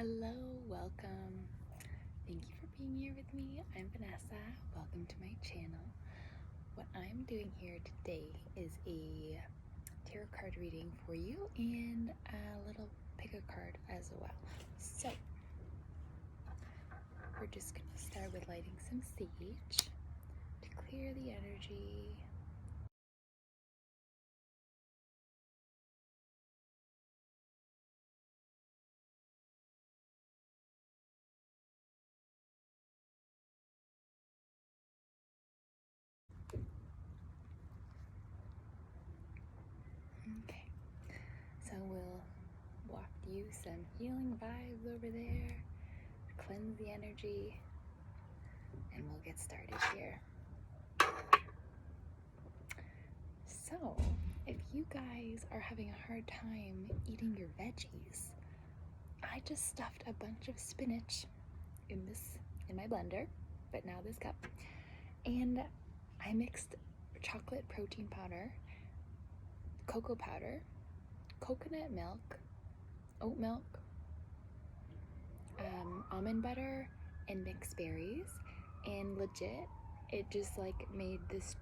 Hello, welcome. Thank you for being here with me. I'm Vanessa. Welcome to my channel. What I'm doing here today is a tarot card reading for you and a little pick a card as well. So, we're just going to start with lighting some sage to clear the energy. Okay, so we'll waft you some healing vibes over there, cleanse the energy, and we'll get started here. So, if you guys are having a hard time eating your veggies, I just stuffed a bunch of spinach in my blender, but now this cup, and I mixed chocolate protein powder, cocoa powder, coconut milk, oat milk, almond butter, and mixed berries, and legit, it just made this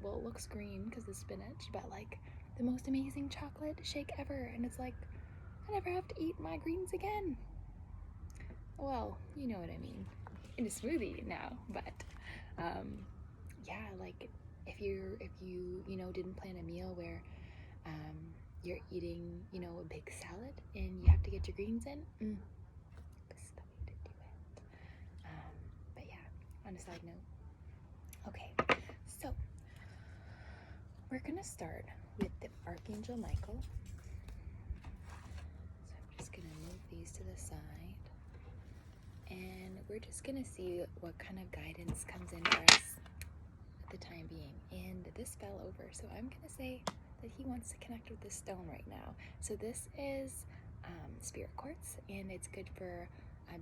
well, it looks green because of spinach, but the most amazing chocolate shake ever. And it's I never have to eat my greens again. Well, you know what I mean, in a smoothie now. But yeah, if you didn't plan a meal where you're eating a big salad and you have to get your greens in, this is the way to do it. But yeah, on a side note, okay, so we're gonna start with the Archangel Michael. So I'm just gonna move these to the side, and we're just gonna see what kind of guidance comes in for us at the time being. And this fell over, so I'm gonna say that he wants to connect with this stone right now. So this is spirit quartz, and it's good for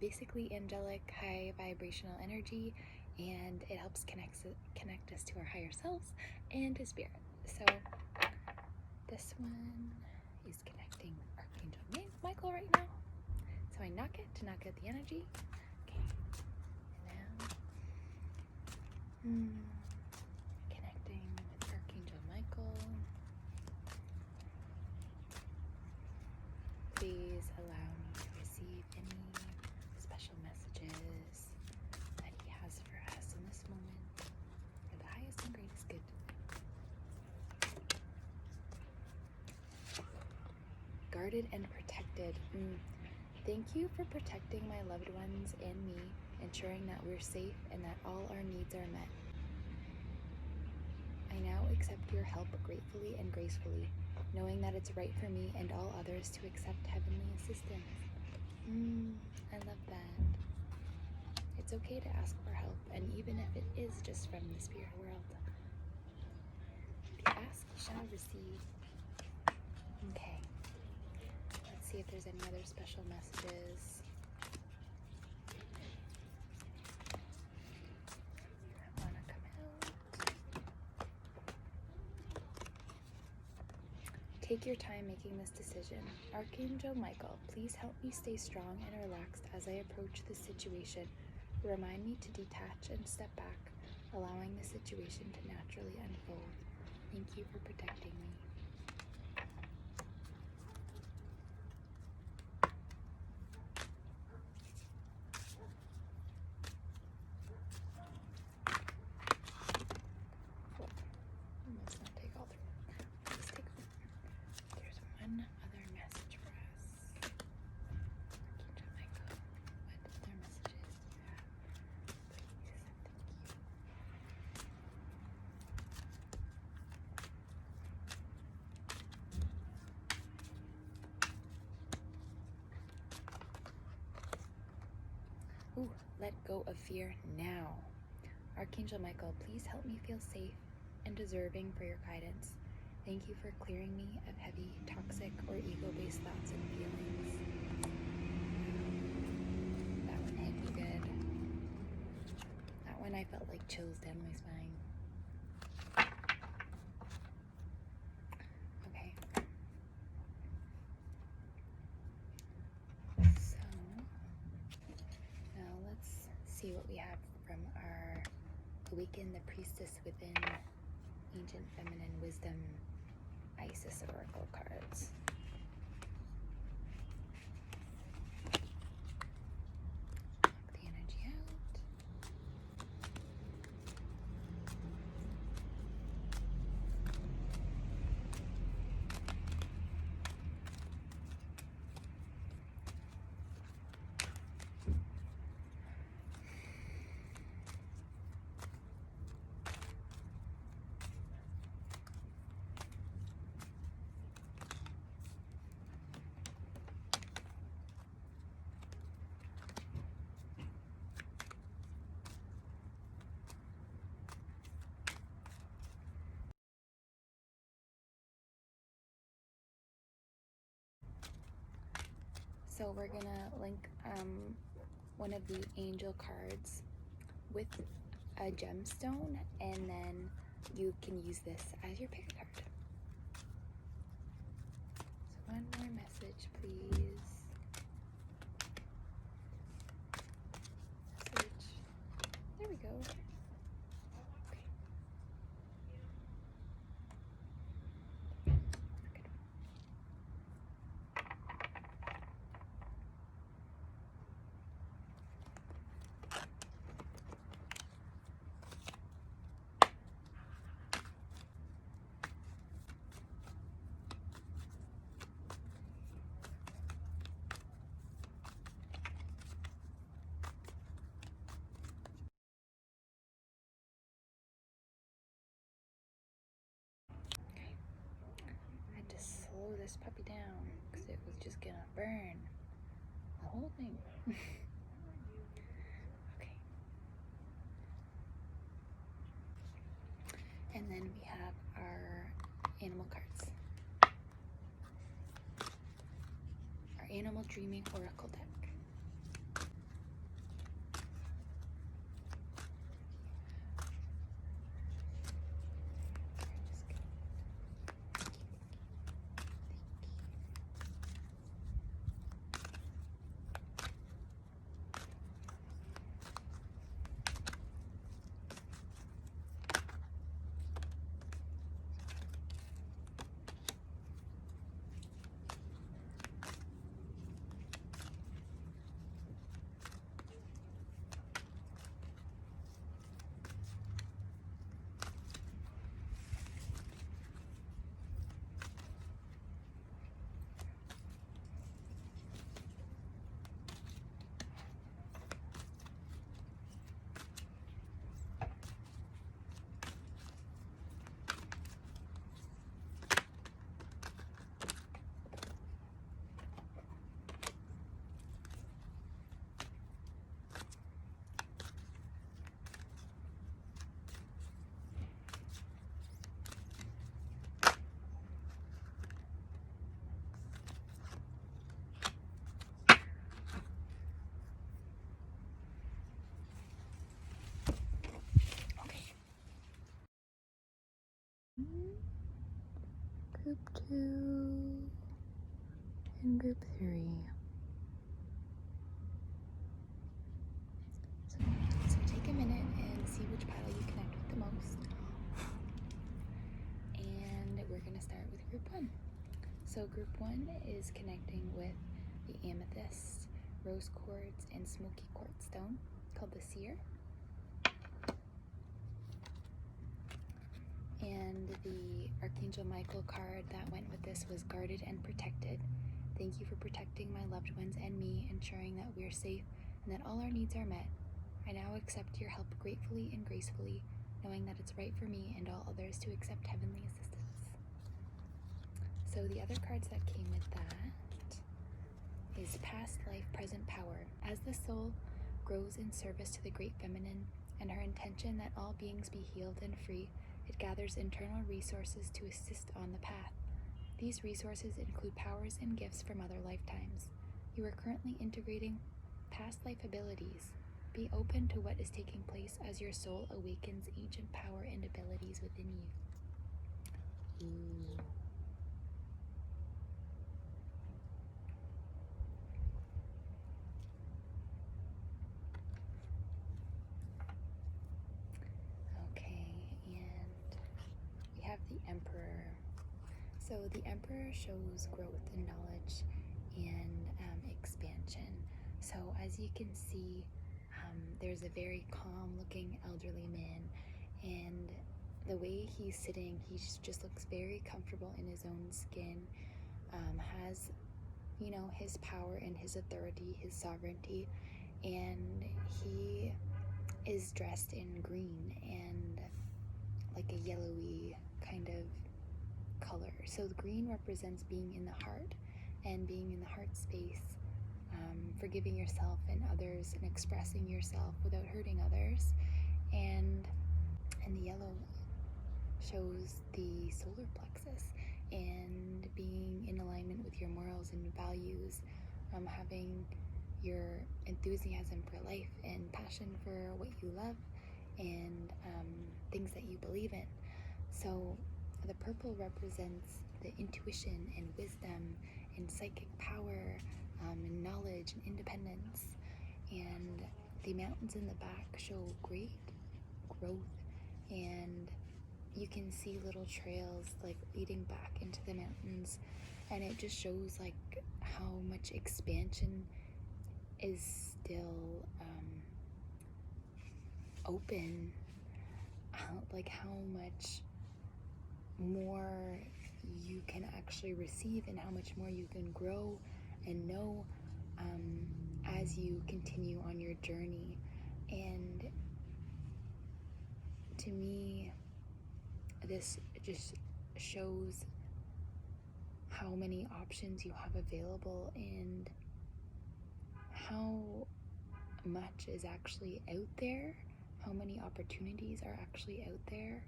basically angelic, high vibrational energy, and it helps connect us to our higher selves and to spirit. So this one is connecting with Archangel Michael right now. So I knock it to knock out the energy. Okay. And now connecting with Archangel Michael. Please allow me to receive any special messages that he has for us in this moment for the highest and greatest good. Guarded and protected. Thank you for protecting my loved ones and me, ensuring that we're safe and that all our needs are met. I now accept your help gratefully and gracefully, knowing that it's right for me and all others to accept heavenly assistance. I love that. It's okay to ask for help, and even if it is just from the spirit world. If you ask, you shall receive. Okay. Let's see if there's any other special messages. I want to come out. Take your time making this decision. Archangel Michael, please help me stay strong and relaxed as I approach this situation. Remind me to detach and step back, allowing the situation to naturally unfold. Thank you for protecting me. Let's not take all three. Let's take one. There's one other message for us. Archangel Michael, what other messages do you have? Please, thank you. Ooh, let go of fear now. Archangel Michael, please help me feel safe and deserving for your guidance. Thank you for clearing me of heavy, toxic, or ego-based thoughts and feelings. That one hit me good. That one I felt like chills down my spine. Okay. So see what we have from our Awaken the Priestess Within Ancient Feminine Wisdom Isis Oracle cards. Knock the energy out. So we're gonna link one of the angel cards with a gemstone, and then you can use this as your pick card. So one more message, please. Message. There we go. Okay. Good. I had to slow this puppy down because it was just gonna burn the whole thing. Okay. And then we have our animal cards. Our Animal Dreaming Oracle deck. Group 2 and Group 3. So take a minute and see which pile you connect with the most. And we're going to start with Group 1. So Group 1 is connecting with the amethyst, rose quartz, and smoky quartz stone called the Seer. And the Archangel Michael card that went with this was Guarded and Protected. Thank you for protecting my loved ones and me, ensuring that we're safe and that all our needs are met. I now accept your help gratefully and gracefully, knowing that it's right for me and all others to accept heavenly assistance. So the other cards that came with that is Past Life, Present Power. As the soul grows in service to the Great Feminine and her intention that all beings be healed and free, it gathers internal resources to assist on the path. These resources include powers and gifts from other lifetimes. You are currently integrating past life abilities. Be open to what is taking place as your soul awakens ancient power and abilities within you. Ooh. So the Emperor shows growth and knowledge and expansion. So as you can see, there's a very calm looking elderly man, and the way he's sitting, he just looks very comfortable in his own skin, has, you know, his power and his authority, his sovereignty, and he is dressed in green and like a yellowy kind of color. So the green represents being in the heart and being in the heart space, forgiving yourself and others and expressing yourself without hurting others. And the yellow shows the solar plexus and being in alignment with your morals and values, having your enthusiasm for life and passion for what you love and things that you believe in. So the purple represents the intuition and wisdom and psychic power, and knowledge and independence. And the mountains in the back show great growth, and you can see little trails like leading back into the mountains, and it just shows like how much expansion is still open, like how much more you can actually receive and how much more you can grow and know as you continue on your journey. And to me, this just shows how many options you have available and how much is actually out there, how many opportunities are actually out there.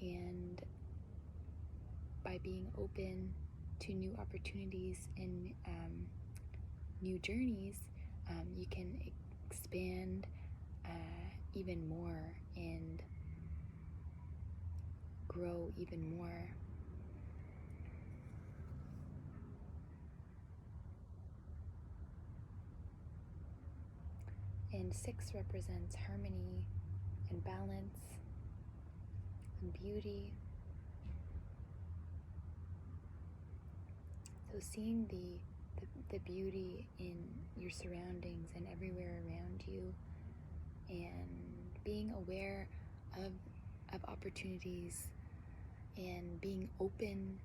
And by being open to new opportunities and new journeys, you can expand even more and grow even more. And 6 represents harmony and balance and beauty. So seeing the beauty in your surroundings and everywhere around you, and being aware of opportunities and being open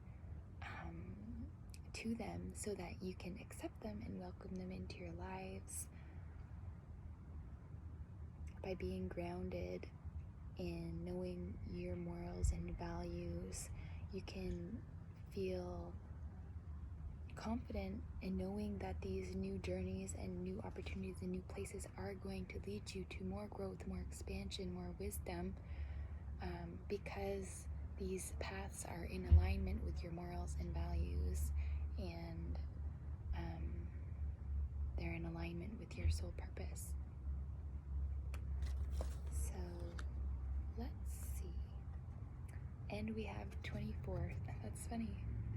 to them so that you can accept them and welcome them into your lives. By being grounded in knowing your morals and values, you can feel confident in knowing that these new journeys and new opportunities and new places are going to lead you to more growth, more expansion, more wisdom, because these paths are in alignment with your morals and values, and they're in alignment with your soul purpose. So let's see. And we have 24. That's funny.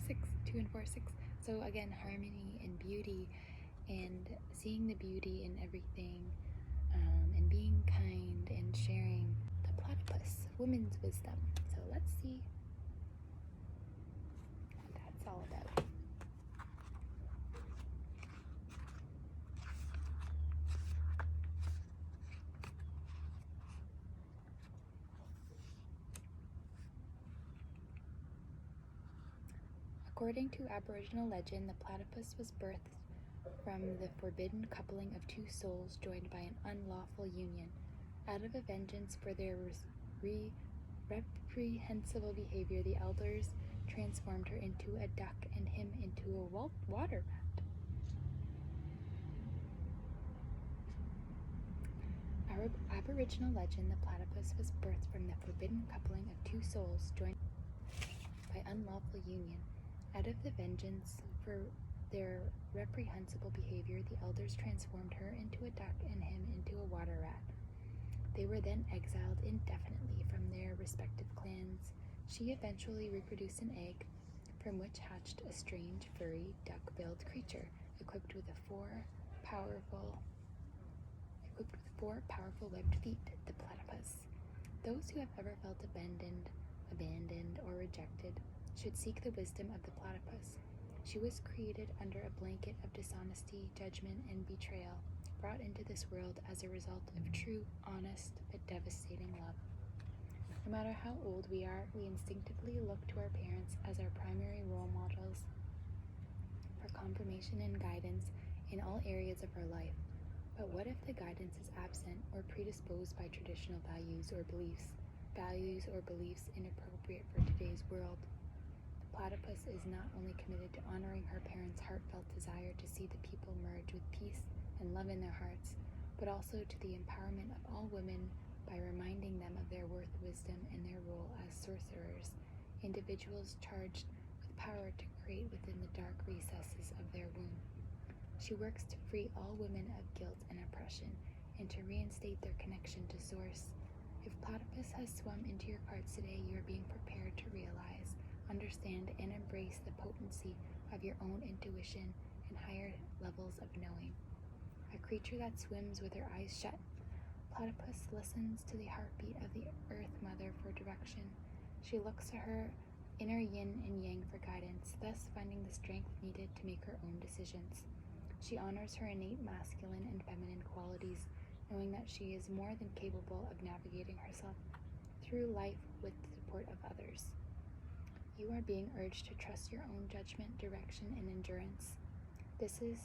6, 2 and 4, 6. So again, harmony and beauty, and seeing the beauty in everything, and being kind and sharing. The platypus, women's wisdom. So let's see what that's all about. According to Aboriginal legend, the platypus was birthed from the forbidden coupling of 2 souls joined by an unlawful union. Out of a vengeance for their reprehensible behavior, the elders transformed her into a duck and him into a water rat. Our Aboriginal legend, the platypus was birthed from the forbidden coupling of 2 souls joined by unlawful union. Out of the vengeance for their reprehensible behavior, the elders transformed her into a duck and him into a water rat. They were then exiled indefinitely from their respective clans. She eventually reproduced an egg, from which hatched a strange, furry, duck-billed creature, equipped with 4 powerful webbed feet, the platypus. Those who have ever felt abandoned, or rejected, should seek the wisdom of the platypus. She was created under a blanket of dishonesty, judgment, and betrayal, brought into this world as a result of true, honest, but devastating love. No matter how old we are, we instinctively look to our parents as our primary role models for confirmation and guidance in all areas of our life. But what if the guidance is absent or predisposed by traditional values or beliefs inappropriate for today's world? The platypus is not only committed to honoring her parents' heartfelt desire to see the people merge with peace and love in their hearts, but also to the empowerment of all women by reminding them of their worth, wisdom, and their role as sorcerers, individuals charged with power to create within the dark recesses of their womb. She works to free all women of guilt and oppression and to reinstate their connection to Source. If platypus has swum into your cards today, you are being prepared to realize, understand, and embrace the potency of your own intuition and higher levels of knowing. A creature that swims with her eyes shut, platypus listens to the heartbeat of the Earth Mother for direction. She looks to her inner yin and yang for guidance, thus finding the strength needed to make her own decisions. She honors her innate masculine and feminine qualities, knowing that she is more than capable of navigating herself through life with the support of others. You are being urged to trust your own judgment, direction, and endurance. This is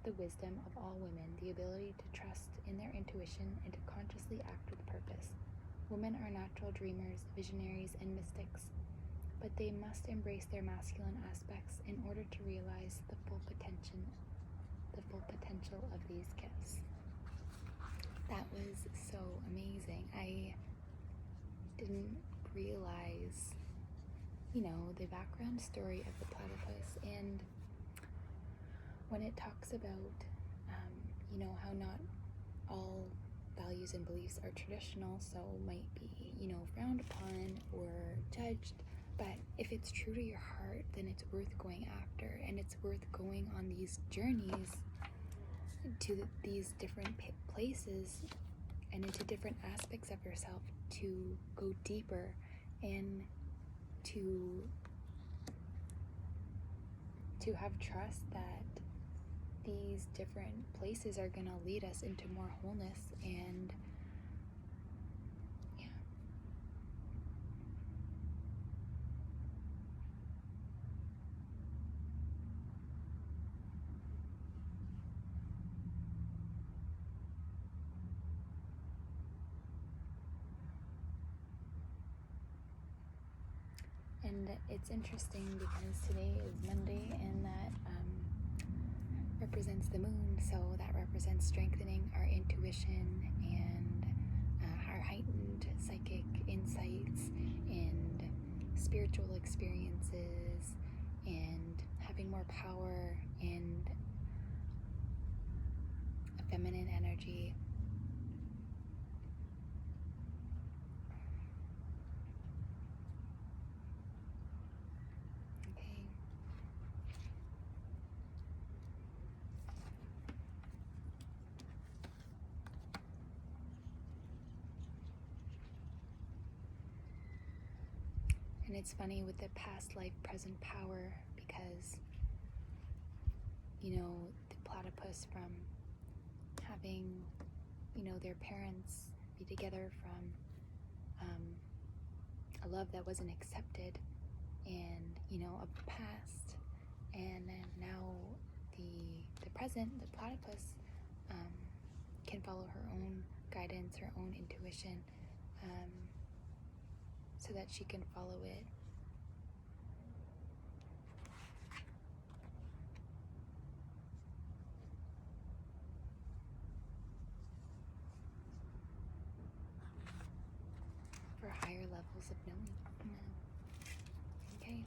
the wisdom of all women, the ability to trust in their intuition and to consciously act with purpose. Women are natural dreamers, visionaries, and mystics, but they must embrace their masculine aspects in order to realize the full potential of these gifts. That was so amazing. I didn't realize, the background story of the platypus, and when it talks about, how not all values and beliefs are traditional, so might be, frowned upon or judged, but if it's true to your heart, then it's worth going after, and it's worth going on these journeys to these different places and into different aspects of yourself to go deeper and to have trust that these different places are going to lead us into more wholeness and And it's interesting because today is Monday, and that represents the moon, so that represents strengthening our intuition and our heightened psychic insights and spiritual experiences and having more power and a feminine energy. And it's funny with the past life, present power, because, the platypus, from having, their parents be together from a love that wasn't accepted and, of the past, and then now the present, the platypus can follow her own guidance, her own intuition, so that she can follow it. For higher levels of knowing. Okay.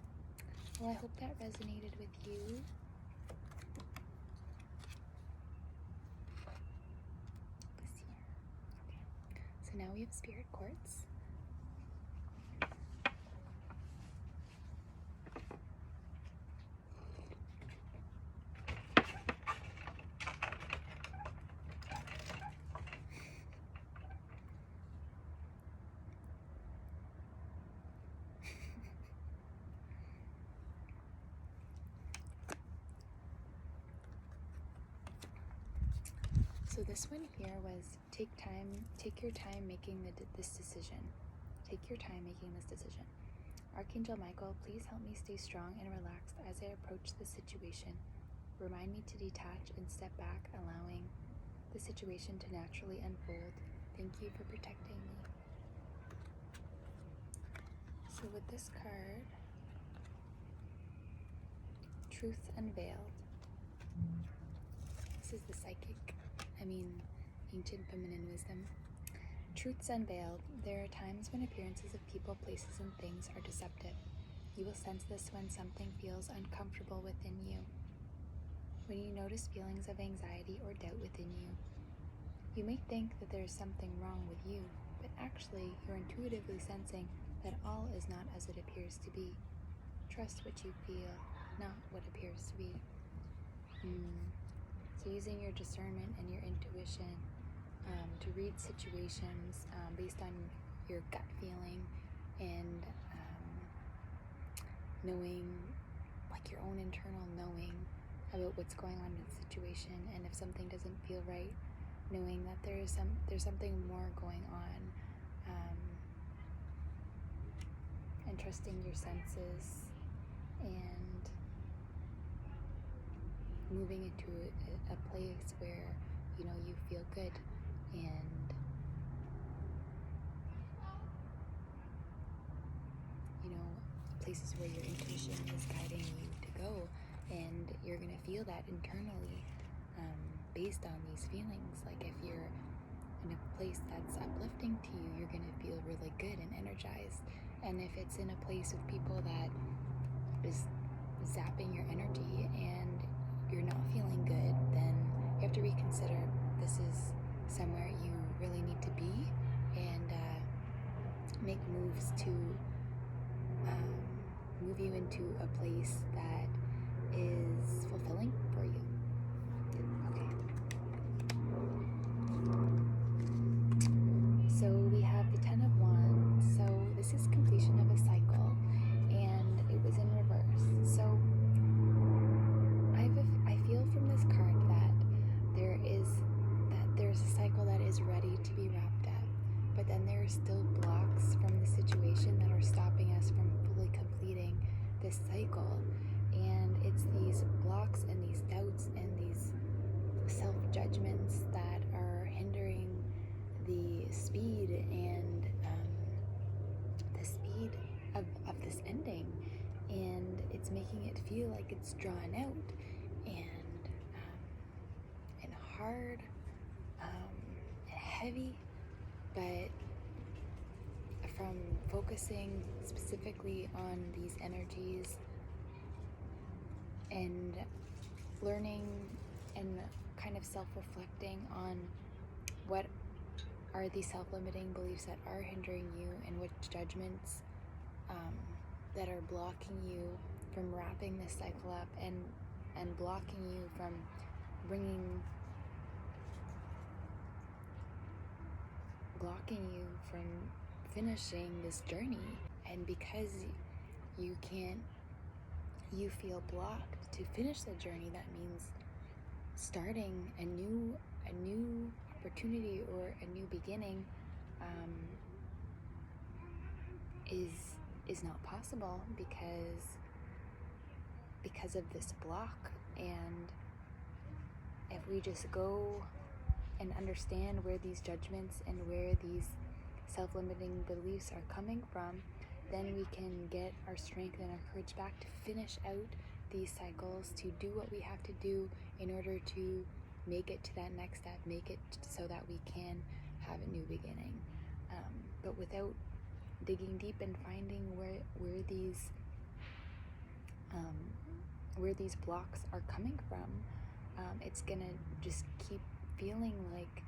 Well, I hope that resonated with you. Okay. So now we have spirit quartz. So this one here was take your time making this decision. Take your time making this decision. Archangel Michael, please help me stay strong and relaxed as I approach the situation. Remind me to detach and step back, allowing the situation to naturally unfold. Thank you for protecting me. So with this card, Truth Unveiled. This is the ancient feminine wisdom. Truths unveiled. There are times when appearances of people, places, and things are deceptive. You will sense this when something feels uncomfortable within you. When you notice feelings of anxiety or doubt within you, you may think that there is something wrong with you, but actually you're intuitively sensing that all is not as it appears to be. Trust what you feel, not what appears to be. So using your discernment and your intuition to read situations based on your gut feeling and knowing, like your own internal knowing about what's going on in the situation, and if something doesn't feel right, knowing that there's something more going on, and trusting your senses and moving into a place where you feel good and places where your intuition is guiding you to go, and you're gonna feel that internally based on these feelings. Like if you're in a place that's uplifting to you, you're gonna feel really good and energized, and if it's in a place of people that is zapping your energy and you're not feeling good, then you have to reconsider. This is somewhere you really need to be, and make moves to move you into a place that is fulfilling for you. Okay. So we have the Ten of Wands. So this is completion of a cycle, and it was in reverse. So I feel from this card that there's a cycle that is ready to be wrapped up, but then there are still blocks from the situation that are stopping us from fully completing this cycle. And it's these blocks and these doubts and these self-judgments that are hindering the speed and the speed of this ending, and it's making it feel like it's drawn out and hard and heavy. But from focusing specifically on these energies and learning and kind of self-reflecting on what are these self-limiting beliefs that are hindering you, and which judgments that are blocking you from wrapping this cycle up and blocking you from finishing this journey. And because you feel blocked to finish the journey, that means starting a new opportunity or a new beginning is not possible because of this block. And if we just go and understand where these judgments and where these self-limiting beliefs are coming from, then we can get our strength and our courage back to finish out these cycles, to do what we have to do in order to make it to that next step, make it so that we can have a new beginning. But without digging deep and finding where these blocks are coming from, it's gonna just keep feeling like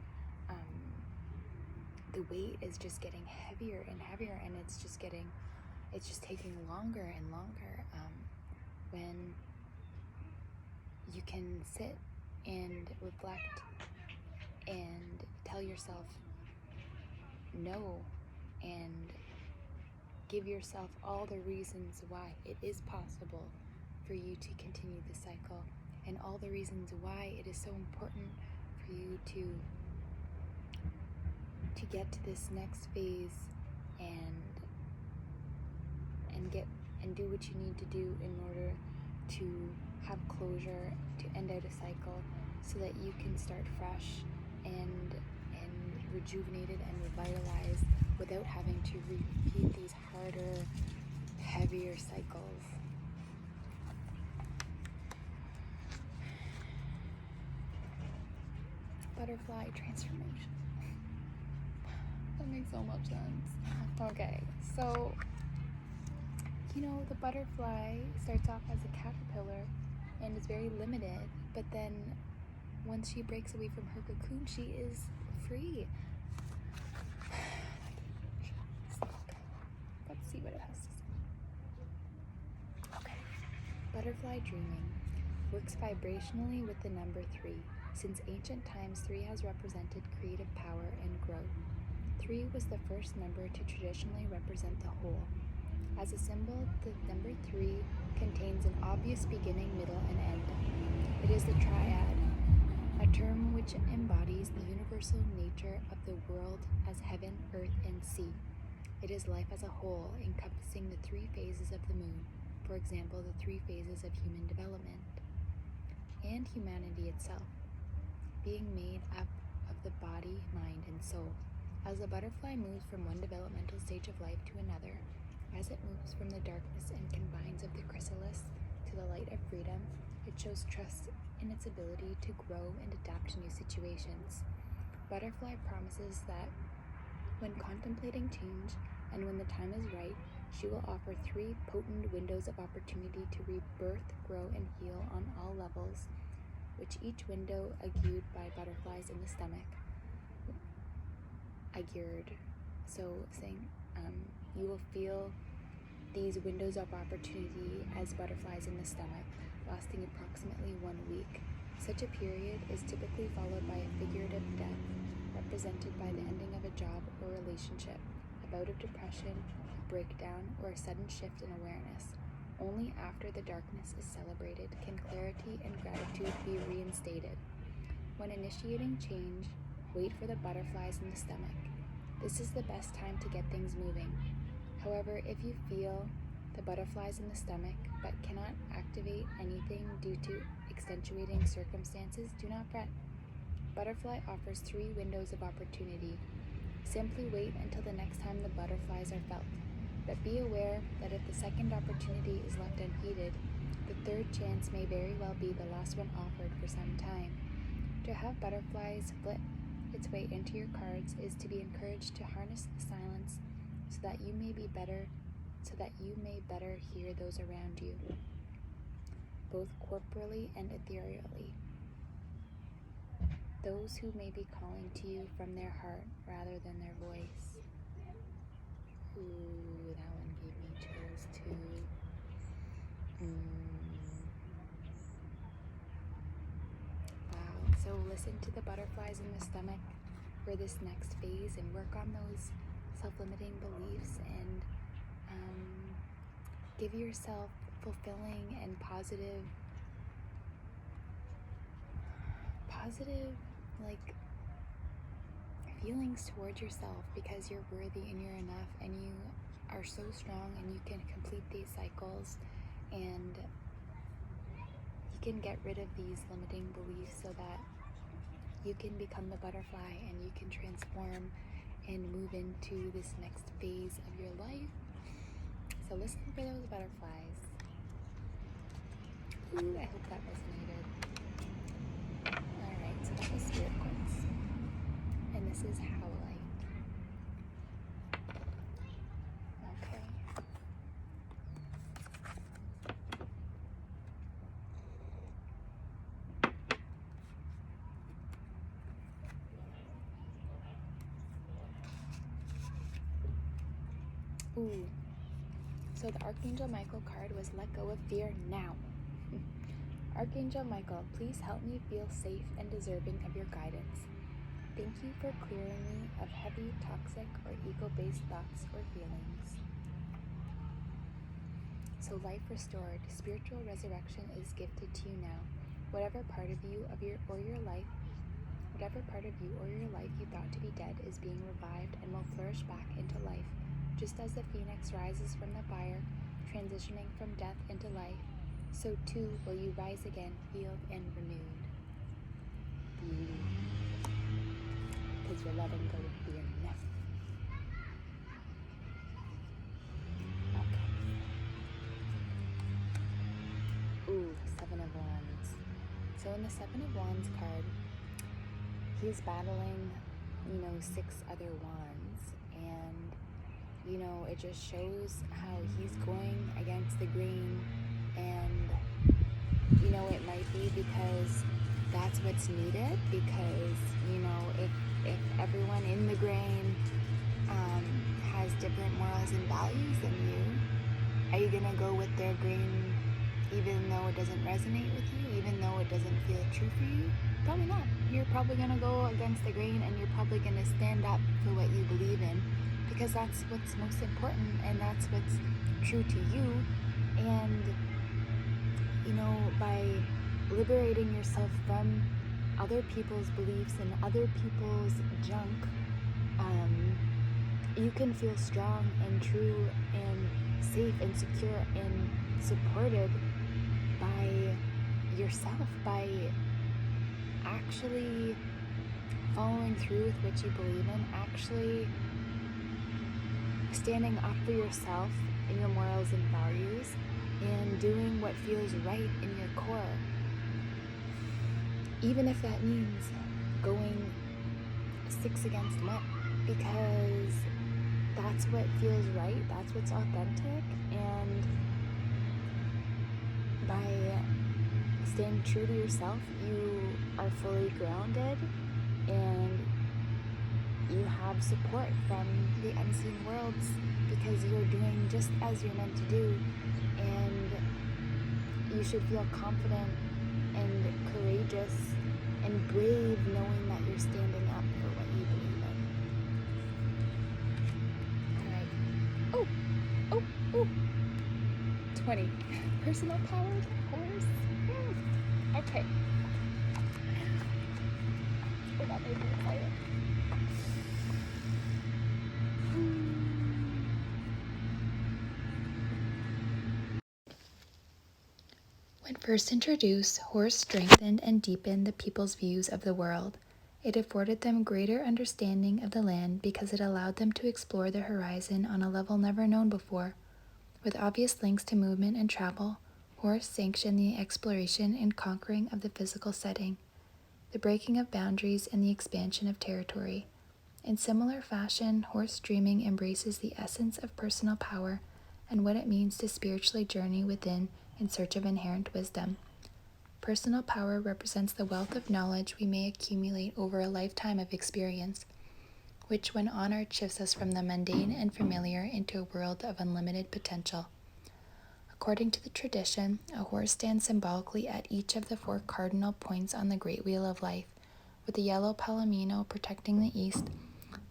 the weight is just getting heavier and heavier, and it's just taking longer and longer, when you can sit and reflect and tell yourself no, and give yourself all the reasons why it is possible for you to continue the cycle, and all the reasons why it is so important for for you to get to this next phase and do what you need to do in order to have closure, to end out a cycle, so that you can start fresh and rejuvenated and revitalized without having to repeat these harder, heavier cycles. Butterfly transformation. That makes so much sense. Okay, so the butterfly starts off as a caterpillar and is very limited, but then once she breaks away from her cocoon, she is free. Let's see what it has to say. Okay. Butterfly dreaming works vibrationally with the number 3. Since ancient times, 3 has represented creative power and growth. 3 was the first number to traditionally represent the whole. As a symbol, the number 3 contains an obvious beginning, middle, and end. It is the triad, a term which embodies the universal nature of the world as heaven, earth, and sea. It is life as a whole, encompassing the 3 phases of the moon, for example, the 3 phases of human development, and humanity itself, being made up of the body, mind, and soul. As the butterfly moves from one developmental stage of life to another, as it moves from the darkness and confines of the chrysalis to the light of freedom, it shows trust in its ability to grow and adapt to new situations. Butterfly promises that when contemplating change and when the time is right, she will offer 3 potent windows of opportunity to rebirth, grow, and heal on all levels, which each window augured by butterflies in the stomach. Augured. So saying, you will feel these windows of opportunity as butterflies in the stomach, lasting approximately 1 week. Such a period is typically followed by a figurative death, represented by the ending of a job or relationship, a bout of depression, a breakdown, or a sudden shift in awareness. Only after the darkness is celebrated can clarity and gratitude be reinstated. When initiating change, wait for the butterflies in the stomach. This is the best time to get things moving. However, if you feel the butterflies in the stomach but cannot activate anything due to extenuating circumstances, do not fret. Butterfly offers 3 windows of opportunity. Simply wait until the next time the butterflies are felt. But be aware that if the second opportunity is left unheeded, the third chance may very well be the last one offered for some time. To have butterflies flit its way into your cards is to be encouraged to harness the silence so that you may better hear those around you, both corporally and ethereally. Those who may be calling to you from their heart rather than their voice. Ooh, that one gave me chills too. Wow, so listen to the butterflies in the stomach for this next phase and work on those self-limiting beliefs and give yourself fulfilling and positive like feelings towards yourself, because you're worthy and you're enough and you are so strong and you can complete these cycles and you can get rid of these limiting beliefs so that you can become the butterfly and you can transform and move into this next phase of your life. So listen for those butterflies. Ooh, I hope that resonated. Alright, so that was Spirit Quartz. And this is Howlite. Okay. Ooh. So the Archangel Michael card was Let Go of Fear Now. Archangel Michael, please help me feel safe and deserving of your guidance. Thank you for clearing me of heavy, toxic, or ego-based thoughts or feelings. So life restored, spiritual resurrection is gifted to you now. Whatever part of you, or your life, whatever part of you or your life you thought to be dead is being revived and will flourish back into life. Just as the phoenix rises from the fire, transitioning from death into life, so too will you rise again, healed and renewed. Because you're letting go of fear now. Okay. Ooh, Seven of Wands. So in the Seven of Wands card, he's battling, 6 other wands, and it just shows how he's going against the grain, and it might be because that's what's needed, because if everyone in the grain has different morals and values than you, are you gonna go with their grain even though it doesn't resonate with you, even though it doesn't feel true for you? Probably not. You're probably gonna go against the grain, and you're probably gonna stand up for what you believe in, because that's what's most important, and that's what's true to you. And by liberating yourself from other people's beliefs and other people's junk, you can feel strong and true and safe and secure and supported by yourself, by actually following through with what you believe in, actually standing up for yourself and your morals and values, and doing what feels right in your core. Even if that means going 6 against 1, because that's what feels right, that's what's authentic, and by staying true to yourself, you are fully grounded, and you have support from the unseen worlds, because you're doing just as you're meant to do, and you should feel confident and courageous and brave, knowing that you're standing up for what you believe in. All right. Oh. 20. Personal power, horse. Okay. Oh, that made me excited. When first introduced, horse strengthened and deepened the people's views of the world. It afforded them greater understanding of the land because it allowed them to explore the horizon on a level never known before. With obvious links to movement and travel, horse sanctioned the exploration and conquering of the physical setting, the breaking of boundaries and the expansion of territory. In similar fashion, horse dreaming embraces the essence of personal power and what it means to spiritually journey within in search of inherent wisdom. Personal power represents the wealth of knowledge we may accumulate over a lifetime of experience, which, when honored, shifts us from the mundane and familiar into a world of unlimited potential. According to the tradition, a horse stands symbolically at each of the 4 cardinal points on the Great Wheel of Life, with the yellow palomino protecting the east,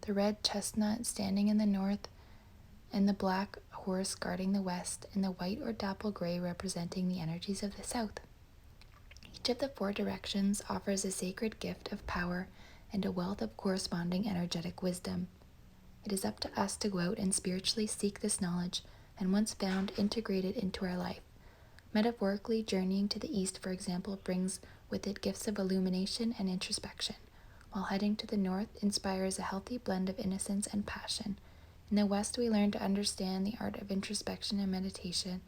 the red chestnut standing in the north, and the black horse guarding the west, and the white or dapple gray representing the energies of the south. Each of the 4 directions offers a sacred gift of power and a wealth of corresponding energetic wisdom. It is up to us to go out and spiritually seek this knowledge, and once found, integrate it into our life. Metaphorically, journeying to the east, for example, brings with it gifts of illumination and introspection, while heading to the north inspires a healthy blend of innocence and passion. In the west, we learn to understand the art of introspection and meditation,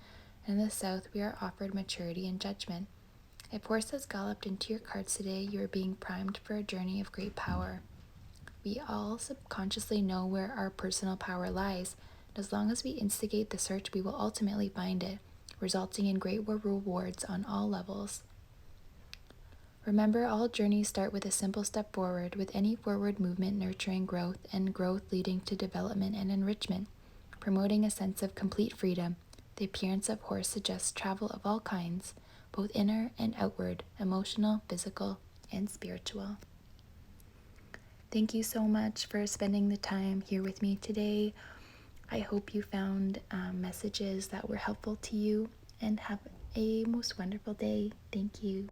and in the south, we are offered maturity and judgment. If horse has galloped into your cards today, you are being primed for a journey of great power. We all subconsciously know where our personal power lies, and as long as we instigate the search, we will ultimately find it, resulting in great rewards on all levels. Remember, all journeys start with a simple step forward, with any forward movement nurturing growth, and growth leading to development and enrichment, promoting a sense of complete freedom. The appearance of horse suggests travel of all kinds, both inner and outward, emotional, physical, and spiritual. Thank you so much for spending the time here with me today. I hope you found messages that were helpful to you, and have a most wonderful day. Thank you.